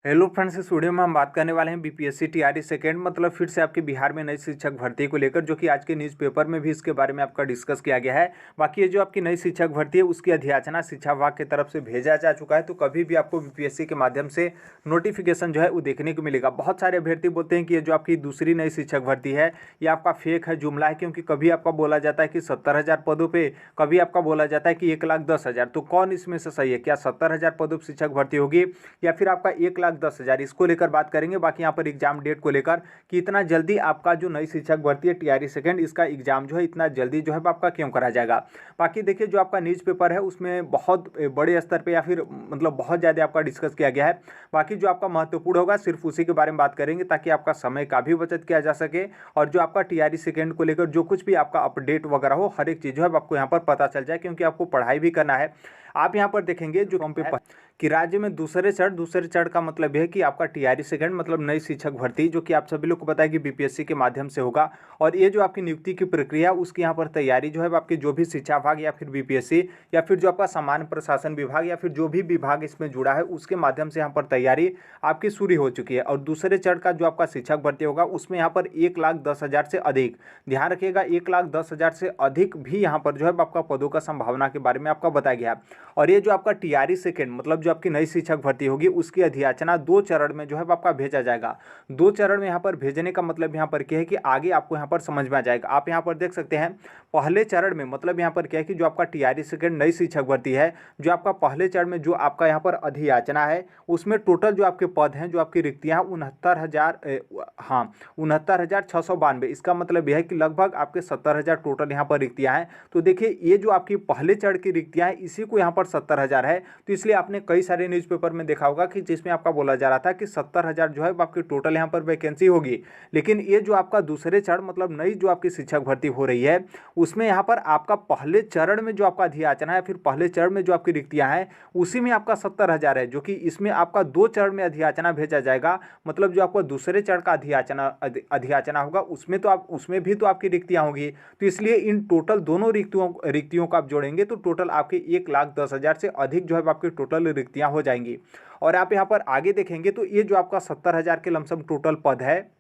Hello friends, इस video में हम बात करने वाले हैं बीपीएससी टीआरई सेकेंड मतलब फिर से आपके बिहार में नई शिक्षक भर्ती को लेकर, जो कि आज के न्यूज़पेपर में भी इसके बारे में आपका डिस्कस किया गया है। बाकी ये जो आपकी नई शिक्षक भर्ती है उसकी अधियाचना शिक्षा विभाग की तरफ से भेजा जा चुका है, तो कभी भी आपको बीपीएससी के माध्यम से नोटिफिकेशन जो है वो देखने को मिलेगा। बहुत सारे अभ्यर्थी बोलते हैं कि ये जो आपकी दूसरी नई शिक्षक भर्ती है ये आपका फेक है, जुमला है, क्योंकि कभी आपका बोला जाता है कि 70,000 पदों पर, कभी आपका बोला जाता है कि 1,10,000। तो कौन इसमें से सही है? क्या 70,000 पदों पर शिक्षक भर्ती होगी या फिर आपका 1,10,000? इसको लेकर बात करेंगे। बाकी यहाँ पर एग्जाम डेट को लेकर कि इतना जल्दी आपका जो नई शिक्षक भर्ती है टीआरई सेकेंड, इसका एग्जाम जो है इतना जल्दी जो है आपका क्यों करा जाएगा। बाकी देखिए, जो आपका न्यूज़पेपर है उसमें बहुत बड़े स्तर पे या फिर मतलब बहुत ज़्यादा आपका डिस्कस किया गया है। बाकी जो आपका महत्वपूर्ण होगा सिर्फ उसी के बारे में बात करेंगे, ताकि आपका समय का भी बचत किया जा सके और जो आपका टीआरई सेकेंड को लेकर जो कुछ भी आपका अपडेट वगैरह हो, हर एक चीज़ जो है आपको यहाँ पर पता चल जाए, क्योंकि आपको पढ़ाई भी करना है। आप यहाँ पर देखेंगे जो फॉर्म पे कि राज्य में दूसरे चरण का मतलब यह है कि आपका टीआरई सेकेंड मतलब नई शिक्षक भर्ती, जो कि आप सभी लोग को पता है कि बीपीएससी के माध्यम से होगा। और ये जो आपकी नियुक्ति की प्रक्रिया उसकी यहाँ पर तैयारी जो है आपके जो भी शिक्षा विभाग या फिर बीपीएससी या फिर जो आपका सामान्य प्रशासन विभाग या फिर जो भी विभाग इसमें जुड़ा है उसके माध्यम से यहाँ पर तैयारी आपकी शुरू हो चुकी है। और दूसरे चरण का जो आपका शिक्षक भर्ती होगा उसमें यहाँ पर 1,10,000 से अधिक, ध्यान रखिएगा, 1,10,000 से अधिक भी यहाँ पर जो है आपका पदों का संभावना के बारे में आपका बताया गया। और ये जो आपका टीआरई सेकेंड मतलब जो आपकी नई शिक्षक भर्ती होगी उसकी अधियाचना 2 चरण में जो है आपका भेजा जाएगा। 2 चरण में यहाँ पर भेजने का मतलब यहाँ पर क्या है कि आगे आपको यहाँ पर समझ में आ जाएगा। आप यहाँ पर देख सकते हैं पहले चरण में मतलब यहाँ पर क्या है कि जो आपका टीआरई सेकेंड नई शिक्षक भर्ती है, जो आपका पहले चरण में जो आपका यहाँ पर अधियाचना है उसमें टोटल जो आपके पद हैं, जो आपकी रिक्तियाँ 69,692। इसका मतलब यह है कि लगभग आपके 70,000 टोटल यहाँ पर रिक्तियाँ हैं। तो देखिए, ये जो आपकी पहले चरण की रिक्तियाँ हैं इसी को यहाँ पर 70,000 है। तो इसलिए आपने कई सारे न्यूज़पेपर में देखा होगा कि जिसमें आपका बोला जा रहा था कि 70,000 जो है आपकी टोटल यहाँ पर वैकेंसी होगी। लेकिन ये जो आपका दूसरे चरण मतलब नई जो आपकी शिक्षक भर्ती हो रही है उसमें यहाँ पर आपका पहले चरण में जो आपका अधियाचना है, फिर पहले चरण में जो आपकी रिक्तियाँ हैं उसी में आपका 70,000 है, जो कि इसमें आपका 2 चरण में अधियाचना भेजा जाएगा। मतलब जो आपका दूसरे चरण का अधियाचना होगा उसमें भी तो आपकी रिक्तियाँ होगी। तो इसलिए इन टोटल दोनों रिक्तियों को आप जोड़ेंगे तो टोटल आपके 1,10,000 से अधिक जो है आपकी टोटल रिक्तियां हो जाएंगी। और आप यहां पर आगे देखेंगे तो ये जो आपका 70,000 के लमसम टोटल पद है,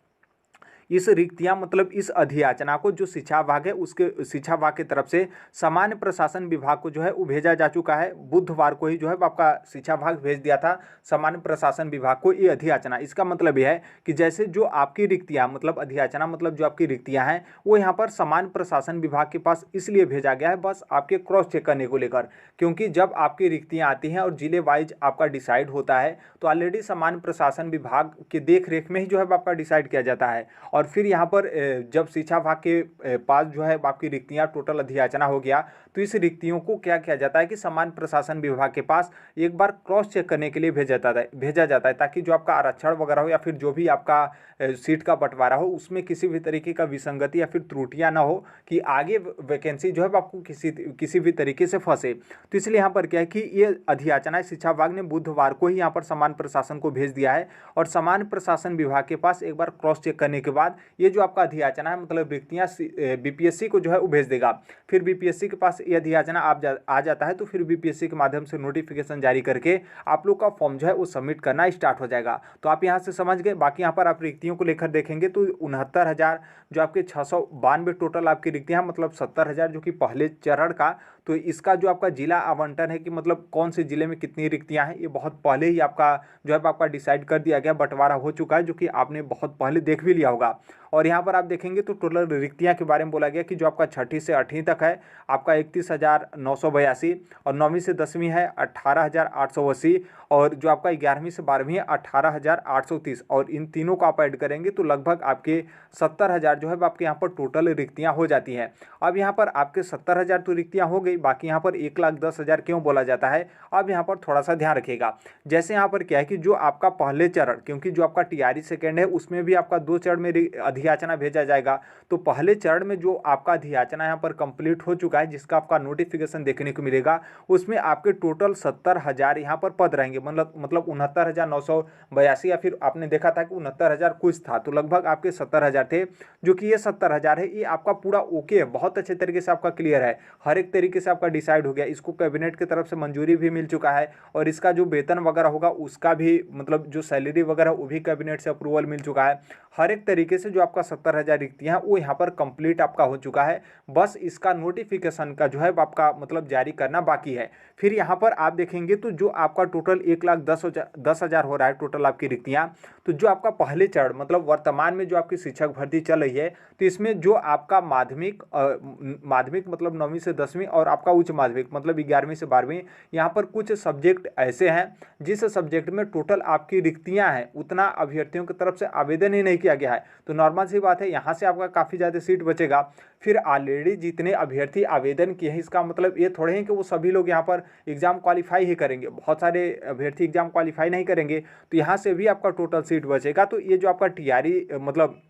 इस रिक्तियां मतलब इस अधियाचना को जो शिक्षा विभाग है उसके शिक्षा विभाग की तरफ से सामान्य प्रशासन विभाग को जो है वो भेजा जा चुका है। बुधवार को ही जो है आपका शिक्षा विभाग भेज दिया था सामान्य प्रशासन विभाग को ये अधियाचना। इसका मतलब यह है कि जैसे जो आपकी रिक्तियां मतलब अधियाचना मतलब जो आपकी रिक्तियां हैं वो यहाँ पर सामान्य प्रशासन विभाग के पास इसलिए भेजा गया है बस आपके क्रॉस चेक करने को लेकर, क्योंकि जब आपकी रिक्तियां आती हैं और जिले वाइज आपका डिसाइड होता है तो ऑलरेडी सामान्य प्रशासन विभाग के देख रेख में ही जो है आपका डिसाइड किया जाता है। और फिर यहाँ पर जब शिक्षा विभाग के पास जो है आपकी रिक्तियाँ टोटल अधियाचना हो गया तो इस रिक्तियों को क्या किया जाता है कि सामान्य प्रशासन विभाग के पास एक बार क्रॉस चेक करने के लिए भेजा जाता है, ताकि जो आपका आरक्षण वगैरह हो या फिर जो भी आपका सीट का बंटवारा हो उसमें किसी भी तरीके का विसंगति या फिर त्रुटियां ना हो कि आगे वैकेंसी जो है आपको किसी भी तरीके से फंसे। तो इसलिए यहाँ पर क्या है कि ये अधियाचना शिक्षा विभाग ने बुधवार को ही यहाँ पर सामान्य प्रशासन को भेज दिया है और सामान्य प्रशासन विभाग के पास एक बार क्रॉस चेक करने के बाद ये जो आपका अधियाचना है मतलब रिक्तियाँ बीपीएससी को जो है वो भेज देगा। फिर बीपीएससी के पास ये अधियाचना आ जाता है तो फिर बीपीएससी के माध्यम से नोटिफिकेशन जारी करके आप लोग का फॉर्म जो है वो सबमिट करना स्टार्ट हो जाएगा। तो आप यहाँ से समझ गए। बाकी यहाँ पर आप रिक्तियों को लेकर देखेंगे तो 69,000 जो आपके 692 टोटल आपकी रिक्तियाँ मतलब 70,000 जो कि पहले चरण का। तो इसका जो आपका जिला आवंटन है कि मतलब कौन से जिले में कितनी रिक्तियां हैं ये बहुत पहले ही आपका जो है आपका डिसाइड कर दिया गया, बंटवारा हो चुका है, जो कि आपने बहुत पहले देख भी लिया होगा। और यहाँ पर आप देखेंगे तो टोटल रिक्तियां के बारे में बोला गया कि जो आपका 6ठी से 8वीं तक है आपका 31,982 और 9वीं से 10वीं है 18,880 और जो आपका 11वीं से 12वीं है 18,830 और इन तीनों को आप ऐड करेंगे तो लगभग आपके 70,000 जो है आपके यहाँ पर टोटल रिक्तियाँ हो जाती हैं। अब यहाँ पर आपके 70,000 तो रिक्तियाँ हो गई, बाकी यहाँ पर 1,10,000 क्यों बोला जाता है। अब यहाँ पर थोड़ा सा ध्यान रखिएगा। जैसे यहाँ पर क्या है कि जो आपका पहले चरण, क्योंकि जो आपका टीआरई सेकेंड है उसमें भी आपका 2 चरण में अधियाचना भेजा जाएगा। तो पहले चरण में जो आपका अधियाचना यहाँ पर कंप्लीट हो चुका है, जिसका आपका नोटिफिकेशन देखने को मिलेगा, उसमें आपके टोटल 70,000 यहाँ पर पद रहेंगे, मतलब 69,982, या फिर आपने देखा था कि 69,000 कुछ था, तो लगभग आपके 70,000 थे। जो कि ये 70,000 है, ये आपका पूरा ओके है, बहुत अच्छे तरीके से आपका क्लियर है, हर एक तरीके से आपका डिसाइड हो गया। इसको कैबिनेट की तरफ से मंजूरी भी मिल चुका है, और इसका जो वेतन वगैरह होगा उसका भी, मतलब जो सैलरी वगैरह वो भी कैबिनेट से अप्रूवल मिल चुका है। हर एक तरीके से जो आपका 70,000 रिक्तियां वो यहाँ पर कंप्लीट आपका हो चुका है। बस इसका नोटिफिकेशन का जो है आपका मतलब जारी करना बाकी है। फिर यहाँ पर आप देखेंगे तो जो आपका टोटल 1,10,000 हो रहा है टोटल आपकी रिक्तियां, तो जो आपका पहले चरण मतलब वर्तमान में जो आपकी शिक्षक भर्ती चल रही है, तो इसमें जो आपका माध्यमिक मतलब 9वीं से 10वीं और आपका उच्च माध्यमिक मतलब 11वीं से 12वीं, यहाँ पर कुछ सब्जेक्ट ऐसे हैं जिस सब्जेक्ट में टोटल आपकी रिक्तियां हैं उतना अभ्यर्थियों की तरफ से आवेदन ही नहीं किया गया है। तो नॉर्मल सी बात है, यहाँ से आपका काफ़ी ज़्यादा सीट बचेगा। फिर ऑलरेडी जितने अभ्यर्थी आवेदन किए हैं, इसका मतलब ये थोड़े हैं कि वो सभी लोग यहाँ पर एग्जाम क्वालिफाई ही करेंगे, बहुत सारे अभ्यर्थी एग्जाम क्वालिफाई नहीं करेंगे, तो यहाँ से भी आपका टोटल सीट बचेगा। तो ये जो आपका टीआरई मतलब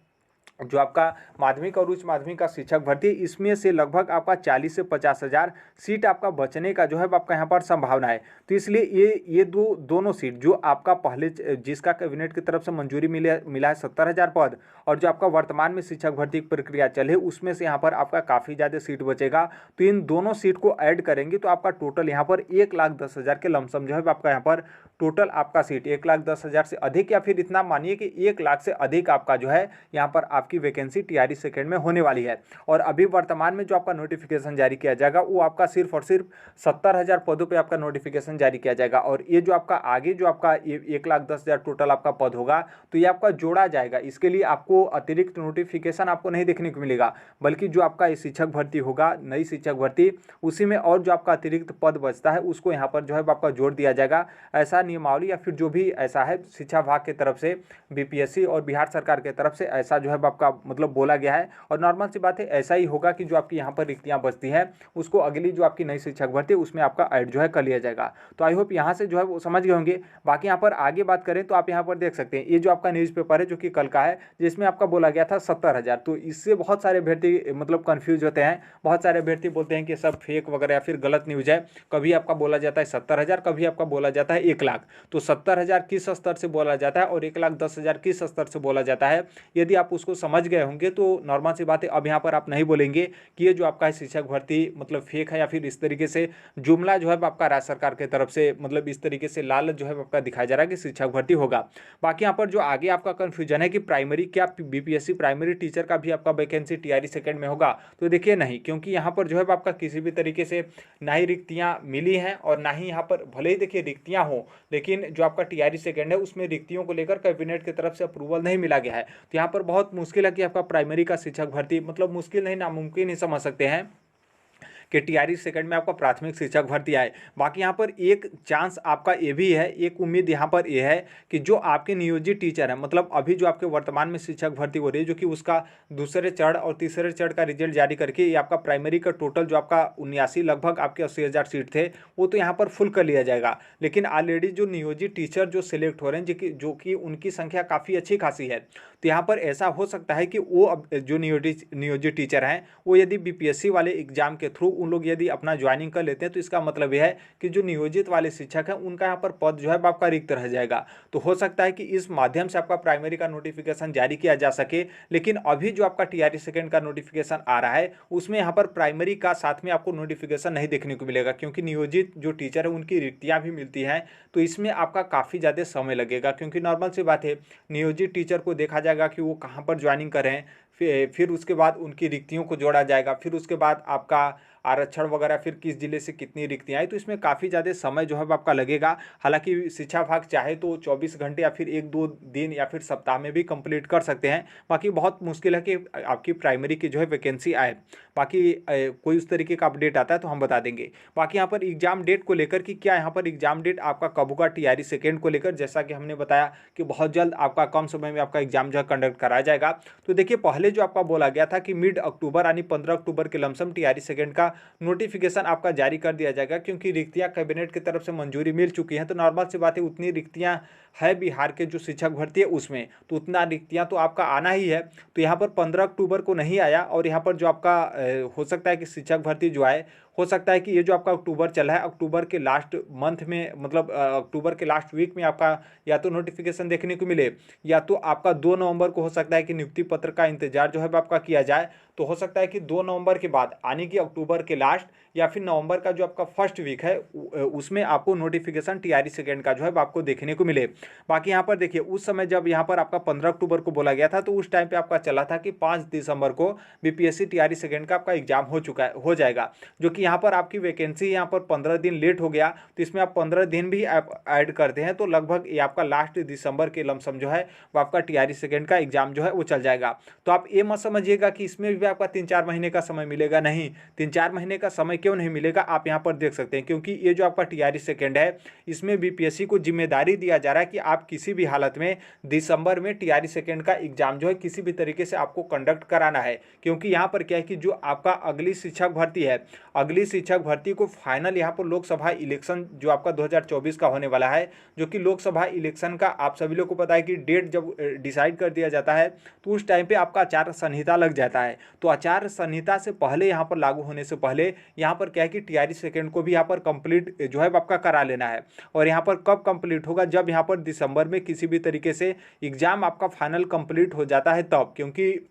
जो आपका माध्यमिक और उच्च माध्यमिक का शिक्षक भर्ती, इसमें से लगभग आपका 40 से 50,000 सीट आपका बचने का जो है आपका यहाँ पर संभावना है। तो इसलिए ये दोनों सीट जो आपका पहले जिसका कैबिनेट की तरफ से मंजूरी मिला है 70,000 पद, और जो आपका वर्तमान में शिक्षक भर्ती की प्रक्रिया चले उसमें से यहाँ पर आपका काफ़ी ज़्यादा सीट बचेगा। तो इन दोनों सीट को ऐड करेंगे तो आपका टोटल यहाँ पर 1,10,000 के लमसम जो है आपका यहाँ पर टोटल आपका सीट 1,10,000 से अधिक, या फिर इतना मानिए कि 1,00,000 से अधिक आपका जो है यहाँ पर आपकी वैकेंसी टीआरई सेकेंड में होने वाली है। और अभी वर्तमान में जो आपका नोटिफिकेशन जारी किया जाएगा वो आपका सिर्फ और सिर्फ 70,000 पदों पे आपका नोटिफिकेशन जारी किया जाएगा। और ये जो आपका आगे जो आपका 1,10,000 टोटल आपका पद होगा, तो ये आपका जोड़ा जाएगा। इसके लिए आपको अतिरिक्त नोटिफिकेशन आपको नहीं देखने को मिलेगा, बल्कि जो आपका ये शिक्षक भर्ती होगा, नई शिक्षक भर्ती, उसी में और जो आपका अतिरिक्त पद बचता है उसको यहाँ पर जो है आपका जोड़ दिया जाएगा। ऐसा नियमावली या फिर जो भी ऐसा है शिक्षा विभाग की तरफ से, बीपीएससी और बिहार सरकार की तरफ से ऐसा जो है आपका मतलब बोला गया है। और नॉर्मल सी बात है, ऐसा ही होगा कि जो आपकी यहाँ पर रिक्तियाँ बचती हैं उसको अगली जो आपकी नई शिक्षक भर्ती उसमें आपका ऐड जो है कर लिया जाएगा। तो आई होप यहाँ से जो है वो समझ गए होंगे। बाकी यहाँ पर आगे बात करें तो आप यहाँ पर देख सकते हैं ये जो आपका न्यूज़पेपर है जो कि कल का है, जिसमें आपका बोला गया था 70,000। तो इससे बहुत सारे अभ्यर्थी मतलब कन्फ्यूज होते हैं, बहुत सारे अभ्यर्थी बोलते हैं कि सब फेक वगैरह या फिर गलत न्यूज़ है। कभी आपका बोला जाता है 70,000, कभी आपका बोला जाता है 1,00,000। तो 70,000 किस स्तर से बोला जाता है और 1,10,000 किस स्तर से बोला जाता है, यदि आप उसको समझ गए होंगे तो नॉर्मल सी बात है, अब यहाँ पर आप नहीं बोलेंगे कि ये जो आपका है शिक्षक भर्ती मतलब फेक है, या फिर इस तरीके से जुमला जो है आपका राज्य सरकार की तरफ से मतलब इस तरीके से लालच जो है आपका दिखाया जा रहा है कि शिक्षक भर्ती होगा। बाकी यहाँ पर जो आगे आपका कंफ्यूजन है कि प्राइमरी क्या बीपीएससी प्राइमरी टीचर का भी आपका वैकेंसी टीआरई सेकेंड में होगा, तो देखिए नहीं, क्योंकि यहाँ पर जो है आपका किसी भी तरीके से ना ही रिक्तियाँ मिली हैं और ना ही यहाँ पर भले ही देखिए रिक्तियाँ हो, लेकिन जो आपका टीआरई सेकेंड है उसमें रिक्तियों को लेकर कैबिनेट की तरफ से अप्रूवल नहीं मिला गया है। तो यहाँ पर बहुत मुश्किल है कि आपका प्राइमरी का शिक्षक भर्ती मतलब मुश्किल नहीं, नामुमकिन ही समझ सकते हैं कि टीआरई सेकंड में आपका प्राथमिक शिक्षक भर्ती आए। बाकी यहाँ पर एक चांस आपका ये भी है, एक उम्मीद यहाँ पर ये है कि जो आपके नियोजित टीचर हैं, मतलब अभी जो आपके वर्तमान में शिक्षक भर्ती हो रही है, जो कि उसका दूसरे चरण और तीसरे चरण का रिजल्ट जारी करके ये आपका प्राइमरी का टोटल जो आपका 79 लगभग आपके 80,000 सीट थे वो तो यहाँ पर फुल कर लिया जाएगा। लेकिन ऑलरेडी जो नियोजित टीचर जो सिलेक्ट हो रहे हैं जो कि उनकी संख्या काफ़ी अच्छी खासी है, तो यहाँ पर ऐसा हो सकता है कि वो अब जो नियोजित टीचर हैं वो यदि बीपीएससी वाले एग्जाम के थ्रू उन लोग यदि अपना ज्वाइनिंग कर लेते हैं, तो इसका मतलब यह है कि जो नियोजित वाले शिक्षक हैं उनका यहाँ पर पद जो है आपका रिक्त रह जाएगा। तो हो सकता है कि इस माध्यम से आपका प्राइमरी का नोटिफिकेशन जारी किया जा सके। लेकिन अभी जो आपका टीआरई सेकेंड का नोटिफिकेशन आ रहा है उसमें यहाँ पर प्राइमरी का साथ में आपको नोटिफिकेशन नहीं देखने को मिलेगा, क्योंकि नियोजित जो टीचर है उनकी रिक्तियाँ भी मिलती हैं, तो इसमें आपका काफ़ी ज़्यादा समय लगेगा। क्योंकि नॉर्मल सी बात है, नियोजित टीचर को देखा जाएगा कि वो कहाँ पर ज्वाइनिंग करें, फिर उसके बाद उनकी रिक्तियों को जोड़ा जाएगा, फिर उसके बाद आपका आरक्षण वगैरह, फिर किस जिले से कितनी रिक्तियाँ आई, तो इसमें काफ़ी ज़्यादा समय जो है आपका लगेगा। हालांकि शिक्षा विभाग चाहे तो 24 घंटे या फिर 1-2 दिन या फिर सप्ताह में भी कंप्लीट कर सकते हैं। बाकी बहुत मुश्किल है कि आपकी प्राइमरी की जो है वैकेंसी आए। बाकी कोई उस तरीके का अपडेट आता है तो हम बता देंगे। बाकी यहाँ पर एग्जाम डेट को लेकर कि क्या यहाँ पर एग्जाम डेट आपका कब होगा टीआरई सेकेंड को लेकर, जैसा कि हमने बताया कि बहुत जल्द आपका कम समय में आपका एग्जाम जो है कंडक्ट कराया जाएगा। तो देखिए, पहले जो आपका बोला गया था कि मिड अक्टूबर यानी 15 अक्टूबर के लमसम टीआरई सेकेंड का आपका नोटिफिकेशन आपका जारी कर दिया जाएगा, क्योंकि रिक्तियां कैबिनेट की तरफ से मंजूरी मिल चुकी हैं। तो नॉर्मल सी बात है, उतनी रिक्तियां है बिहार के जो शिक्षक भर्ती है उसमें, तो उतना रिक्तियां तो आपका आना ही है। तो यहाँ पर 15 अक्टूबर को नहीं आया, और यहाँ पर जो आपका हो सकता है कि शिक्षक भर्ती जो आए, हो सकता है कि ये जो आपका अक्टूबर चल रहा है, अक्टूबर के लास्ट मंथ में, मतलब अक्टूबर के लास्ट वीक में आपका या तो नोटिफिकेशन देखने को मिले, या तो आपका 2 नवंबर को हो सकता है कि नियुक्ति पत्र का इंतजार जो है आपका किया जाए। तो हो सकता है कि 2 नवंबर के बाद यानी कि अक्टूबर के लास्ट या फिर नवंबर का जो आपका फर्स्ट वीक है उसमें आपको नोटिफिकेशन टीआरई सेकेंड का जो है आपको देखने को मिले। बाकी यहाँ पर देखिए, उस समय जब यहाँ पर आपका 15 अक्टूबर को बोला गया था, तो उस टाइम पे आपका चला था कि 5 दिसंबर को बीपीएससी टीआरई सेकेंड का आपका एग्जाम हो जाएगा, जो कि यहाँ पर आपकी वैकेंसी यहाँ पर 15 दिन लेट हो गया। तो इसमें आप 15 दिन भी आप ऐड करते हैं, तो लगभग ये आपका लास्ट दिसंबर के लमसम जो है वो आपका टीआरई सेकेंड का एग्जाम जो है वो चल जाएगा। तो आप ये मत समझिएगा कि इसमें भी आपका 3-4 महीने का समय मिलेगा, नहीं। 3-4 महीने का समय क्यों नहीं मिलेगा, आप यहाँ पर देख सकते हैं, क्योंकि ये जो आपका टीआरई सेकेंड है, इसमें बीपीएससी को जिम्मेदारी दिया जा रहा है कि आप किसी भी हालत में दिसंबर में टीआरई सेकेंड का एग्जाम जो है किसी भी तरीके से आपको कंडक्ट कराना है। क्योंकि यहाँ पर क्या है कि जो आपका अगली शिक्षक भर्ती है, अगली शिक्षक भर्ती को फाइनल यहाँ पर लोकसभा इलेक्शन जो आपका 2024 का होने वाला है, जो कि लोकसभा इलेक्शन का आप सभी लोग को पता है कि डेट जब डिसाइड कर दिया जाता है, तो उस टाइम पे आपका आचार संहिता लग जाता है। तो आचार संहिता से पहले, यहाँ पर लागू होने से पहले, यहाँ पर क्या है कि टीआरई सेकेंड को भी यहाँ पर कंप्लीट जो है आपका करा लेना है। और यहाँ पर कब कंप्लीट होगा, जब यहाँ पर दिसंबर में किसी भी तरीके से एग्जाम आपका फाइनल कंप्लीट हो जाता है तब। क्योंकि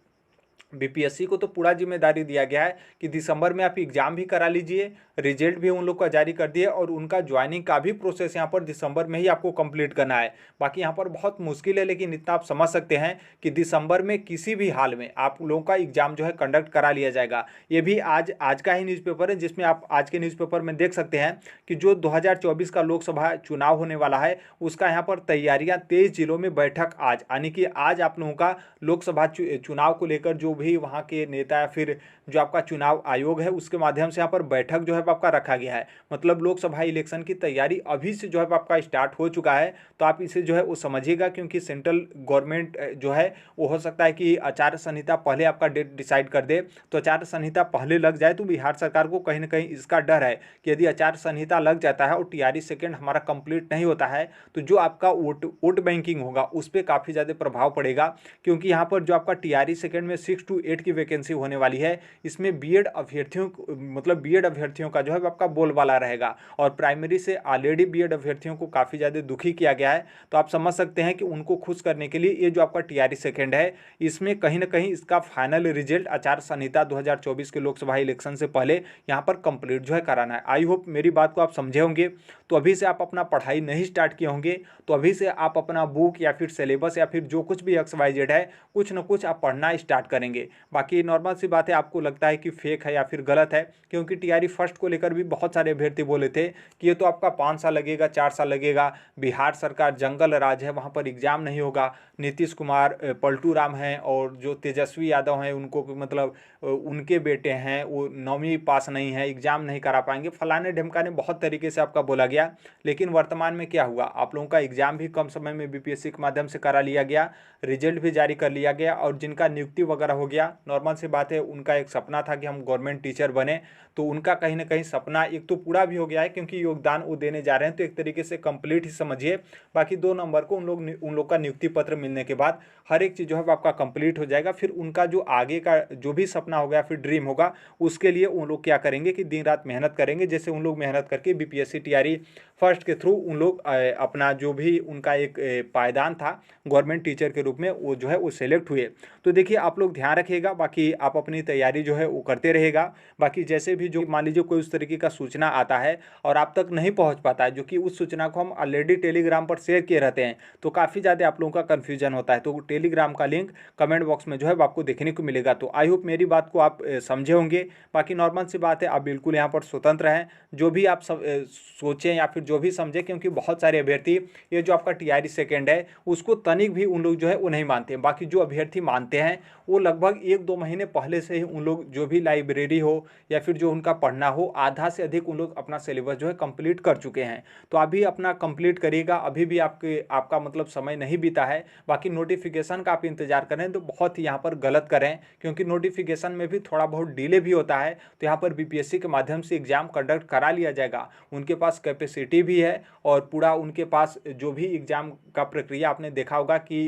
बीपीएससी को तो पूरा जिम्मेदारी दिया गया है कि दिसंबर में आप एग्जाम भी करा लीजिए, रिजल्ट भी उन लोग का जारी कर दिए, और उनका ज्वाइनिंग का भी प्रोसेस यहाँ पर दिसंबर में ही आपको कंप्लीट करना है। बाकी यहाँ पर बहुत मुश्किल है, लेकिन इतना आप समझ सकते हैं कि दिसंबर में किसी भी हाल में आप लोगों का एग्जाम जो है कंडक्ट करा लिया जाएगा। ये भी आज का ही न्यूज़पेपर है, जिसमें आप आज के न्यूज़पेपर में देख सकते हैं कि जो 2024 का लोकसभा चुनाव होने वाला है, उसका यहाँ पर तैयारियाँ 23 जिलों में बैठक आज, यानी कि आज आप लोगों का लोकसभा चुनाव को लेकर जो भी वहाँ के नेता या फिर जो आपका चुनाव आयोग है उसके माध्यम से यहाँ पर बैठक जो है आपका रखा गया है। मतलब लोकसभा इलेक्शन की तैयारी अभी से जो है आपका स्टार्ट हो चुका है। तो आप इसे जो है वो समझिएगा, क्योंकि सेंट्रल गवर्नमेंट जो है वो हो सकता है कि आचार संहिता पहले आपका डेट डिसाइड कर दे। तो आचार संहिता पहले लग जाए तो बिहार सरकार को कहीं ना कहीं इसका डर है कि यदि आचार संहिता लग जाता है और टीआरई सेकेंड हमारा कंप्लीट नहीं होता है, तो जो आपका वोट बैंकिंग होगा उस पर काफ़ी ज़्यादा प्रभाव पड़ेगा। क्योंकि यहाँ पर जो आपका टीआरई सेकेंड में 6 to 8 की वैकेंसी होने वाली है, इसमें बीएड अभ्यर्थियों का जो है आपका बोलबाला रहेगा, और प्राइमरी से ऑलरेडी बीएड अभ्यर्थियों को काफ़ी ज़्यादा दुखी किया गया है। तो आप समझ सकते हैं कि उनको खुश करने के लिए ये जो आपका टीआरई सेकेंड है, इसमें कहीं ना कहीं इसका फाइनल रिजल्ट आचार संहिता 2024 के लोकसभा इलेक्शन से पहले यहाँ पर कंप्लीट जो है कराना है। आई होप मेरी बात को आप समझे होंगे। तो अभी से आप अपना पढ़ाई नहीं स्टार्ट किए होंगे, तो अभी से आप अपना बुक या फिर सिलेबस या फिर जो कुछ भी XYZ है, कुछ ना कुछ आप पढ़ना स्टार्ट करेंगे। बाकी नॉर्मल सी बात है, आपको लगता है कि फेक है या फिर गलत है, क्योंकि टीआरई फर्स्ट को लेकर भी बहुत सारे अभ्यर्थी बोले थे कि ये तो आपका 5 साल लगेगा, 4 साल लगेगा, बिहार सरकार जंगल राज है, वहाँ पर एग्जाम नहीं होगा। नीतीश कुमार पलटू राम हैं, और जो तेजस्वी यादव हैं उनको मतलब उनके बेटे हैं, वो 9वीं पास नहीं है, एग्जाम नहीं करा पाएंगे, फलाने ढिमकाने बहुत तरीके से आपका बोला गया। लेकिन वर्तमान में क्या हुआ, आप लोगों का एग्जाम भी कम समय में बीपीएससी के माध्यम से करा लिया गया, रिजल्ट भी जारी कर लिया गया, और जिनका नियुक्ति वगैरह हो गया, नॉर्मल सी बात है, उनका एक सपना था कि हम गवर्नमेंट टीचर बने, तो उनका कहीं ना कहीं सपना एक तो पूरा भी हो गया है, क्योंकि योगदान वो देने जा रहे हैं, तो एक तरीके से कंप्लीट ही समझिए। बाकी 2 नंबर को उन लोग का नियुक्ति पत्र मिलने के बाद हर एक चीज़ जो है आपका कंप्लीट हो जाएगा। फिर उनका जो आगे का जो भी सपना होगा, फिर ड्रीम होगा, उसके लिए उन लोग क्या करेंगे कि दिन रात मेहनत करेंगे। जैसे उन लोग मेहनत करके बीपीएससी टीआरई फर्स्ट के थ्रू उन लोग अपना जो भी उनका एक पायदान था गवर्नमेंट टीचर के रूप में, वो जो है वो सेलेक्ट हुए। तो देखिए, आप लोग ध्यान रखिएगा, बाकी आप अपनी तैयारी जो है वो करते रहेगा। बाकी जैसे भी जो मान लीजिए कोई उस तरीके का सूचना आता है और आप तक नहीं पहुंच पाता है, जो कि उस सूचना को हम ऑलरेडी टेलीग्राम पर शेयर किए रहते हैं, तो काफ़ी ज़्यादा आप लोगों का कन्फ्यूजन होता है। तो टेलीग्राम का लिंक कमेंट बॉक्स में जो है आपको देखने को मिलेगा। तो आई होप मेरी बात को आप समझे होंगे। बाकी नॉर्मल सी बात है, आप बिल्कुल यहाँ पर स्वतंत्र हैं, जो भी आप सोचें या फिर जो भी समझें, क्योंकि बहुत सारे अभ्यर्थी ये जो आपका टीआरई सेकेंड है उसको तनिक भी उन लोग जो है वो नहीं मानते हैं। बाकी जो अभ्यर्थी मानते हैं वो लगभग लगभग 1-2 महीने पहले से ही उन लोग जो भी लाइब्रेरी हो या फिर जो उनका पढ़ना हो, आधा से अधिक उन लोग अपना सिलेबस जो है कंप्लीट कर चुके हैं। तो अभी अपना कंप्लीट करिएगा, अभी भी आपका मतलब समय नहीं बीता है। बाकी नोटिफिकेशन का आप इंतजार करें तो बहुत ही यहाँ पर गलत करें, क्योंकि नोटिफिकेशन में भी थोड़ा बहुत डिले भी होता है। तो यहाँ पर बीपीएससी के माध्यम से एग्जाम कंडक्ट करा लिया जाएगा, उनके पास कैपेसिटी भी है और पूरा उनके पास जो भी एग्जाम का प्रक्रिया आपने देखा होगा कि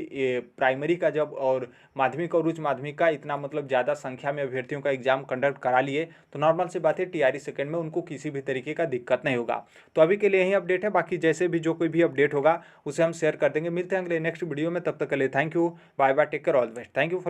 प्राइमरी का जब और माध्यमिक और उच्च माध्यमिक का इतना मतलब ज़्यादा संख्या में अभ्यर्थियों का एग्जाम कंडक्ट करा लिए, तो नॉर्मल सी बात है टीआरई सेकंड में उनको किसी भी तरीके का दिक्कत नहीं होगा। तो अभी के लिए यही अपडेट है, बाकी जैसे भी जो कोई भी अपडेट होगा उसे हम शेयर कर देंगे। मिलते हैं अगले नेक्स्ट वीडियो में, तब तक के लिए thank you, bye bye, take care, all the best, thank you for